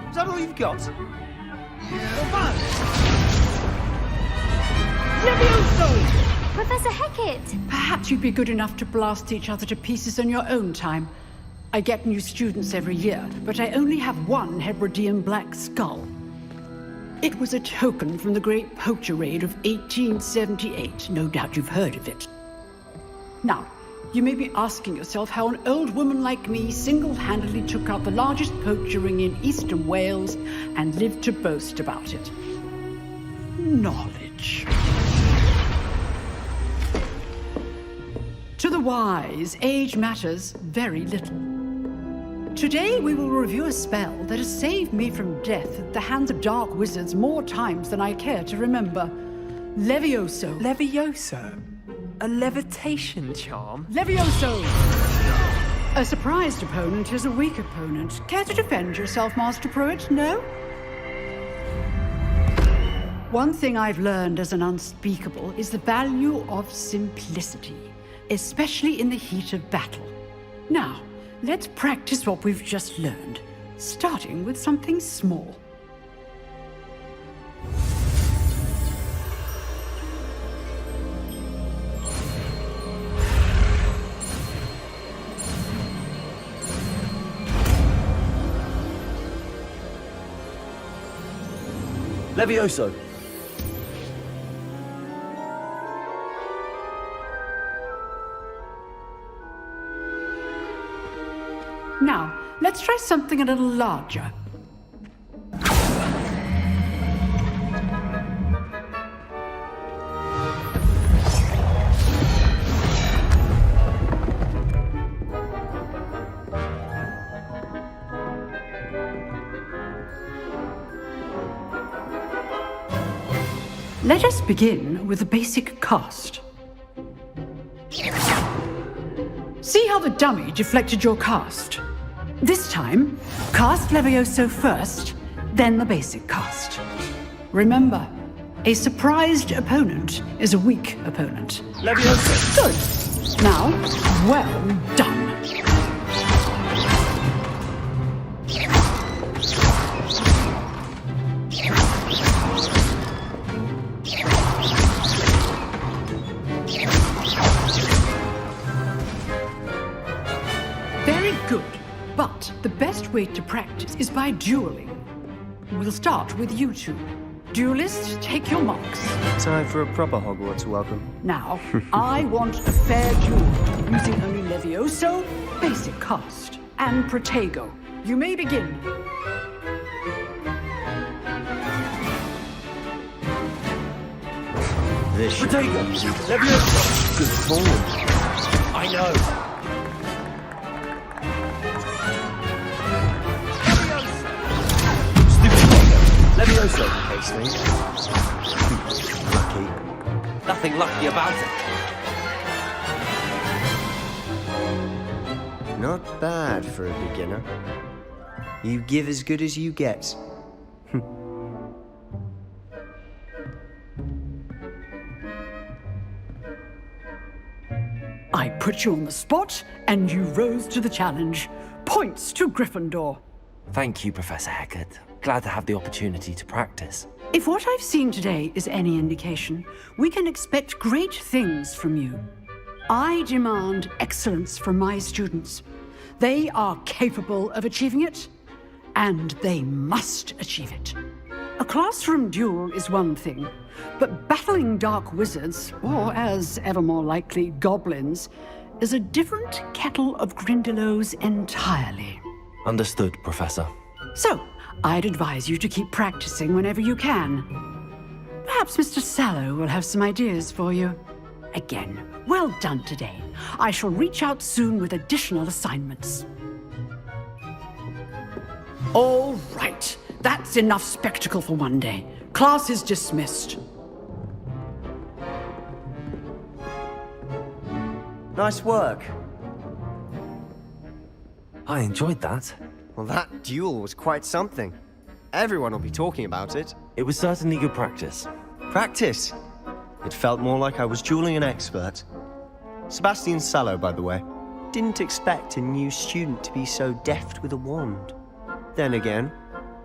Is that all you've got? Levioso! Professor Hecat! Perhaps you'd be good enough to blast each other to pieces on your own time. I get new students every year, but I only have one Hebridean black skull. It was a token from the Great Poacher Raid of 1878. No doubt you've heard of it. Now, you may be asking yourself how an old woman like me single-handedly took out the largest poacher ring in eastern Wales and lived to boast about it. Knowledge. To the wise, age matters very little. Today we will review a spell that has saved me from death at the hands of dark wizards more times than I care to remember. Levioso. Levioso? A levitation charm? Levioso! A surprised opponent is a weak opponent. Care to defend yourself, Master Pruitt? No? One thing I've learned as an unspeakable is the value of simplicity, especially in the heat of battle. Now, let's practice what we've just learned, starting with something small. Levioso! Now, let's try something a little larger. Let us begin with the basic cast. See how the dummy deflected your cast? This time, cast Levioso first, then the basic cast. Remember, a surprised opponent is a weak opponent. Levioso! Good. Now, well done. Very good. But the best way to practice is by dueling. We'll start with you two. Duelists, take your marks. Time for a proper Hogwarts welcome. Now, I want a fair duel, using only Levioso, basic cast, and Protego. You may begin. This Protego! Levioso! Good form. I know. Levioso, Hastings. Lucky. Nothing lucky about it. Not bad for a beginner. You give as good as you get. I put you on the spot, and you rose to the challenge. Points to Gryffindor. Thank you, Professor Hecat. Glad to have the opportunity to practice. If what I've seen today is any indication, we can expect great things from you. I demand excellence from my students. They are capable of achieving it, and they must achieve it. A classroom duel is one thing, but battling dark wizards, or as ever more likely, goblins, is a different kettle of Grindylows entirely. Understood, Professor. So, I'd advise you to keep practicing whenever you can. Perhaps Mr. Sallow will have some ideas for you. Again, well done today. I shall reach out soon with additional assignments. All right, that's enough spectacle for one day. Class is dismissed. Nice work. I enjoyed that. Well, that duel was quite something. Everyone will be talking about it. It was certainly good practice. Practice? It felt more like I was dueling an expert. Sebastian Sallow, by the way. Didn't expect a new student to be so deft with a wand. Then again,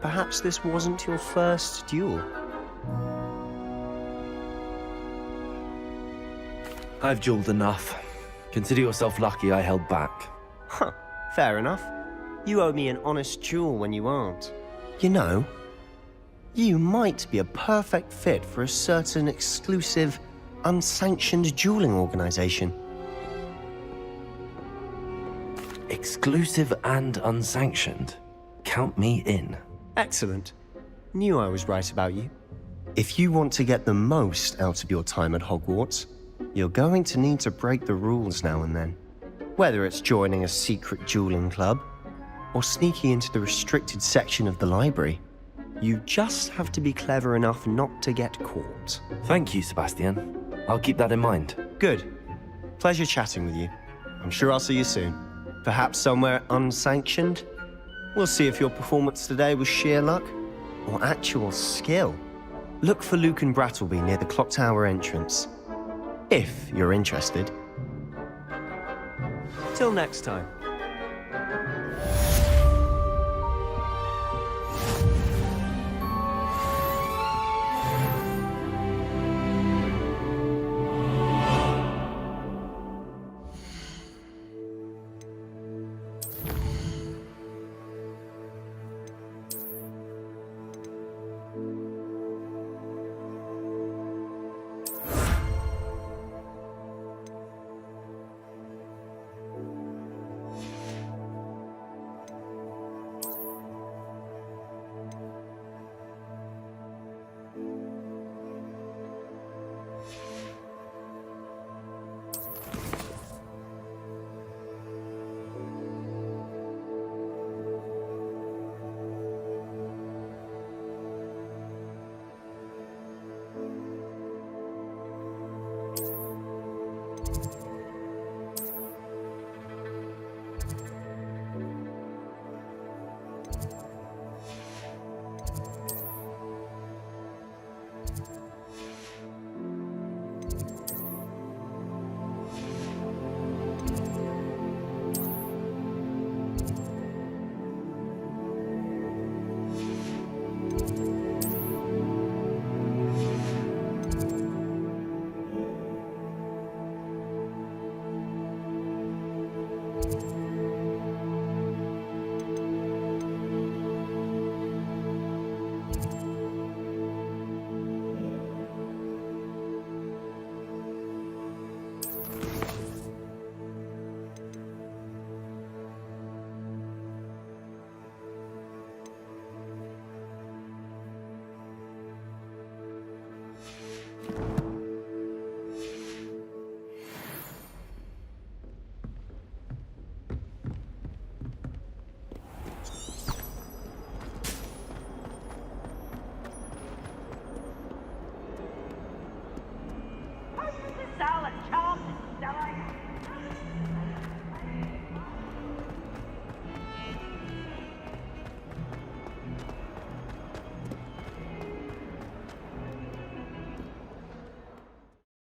perhaps this wasn't your first duel. I've dueled enough. Consider yourself lucky I held back. Huh, fair enough. You owe me an honest duel when you aren't. You know, you might be a perfect fit for a certain exclusive, unsanctioned dueling organization. Exclusive and unsanctioned. Count me in. Excellent. Knew I was right about you. If you want to get the most out of your time at Hogwarts, you're going to need to break the rules now and then. Whether it's joining a secret dueling club, or sneaking into the restricted section of the library, you just have to be clever enough not to get caught. Thank you, Sebastian. I'll keep that in mind. Good. Pleasure chatting with you. I'm sure I'll see you soon. Perhaps somewhere unsanctioned? We'll see if your performance today was sheer luck or actual skill. Look for Luke and Brattleby near the clock tower entrance, if you're interested. Till next time.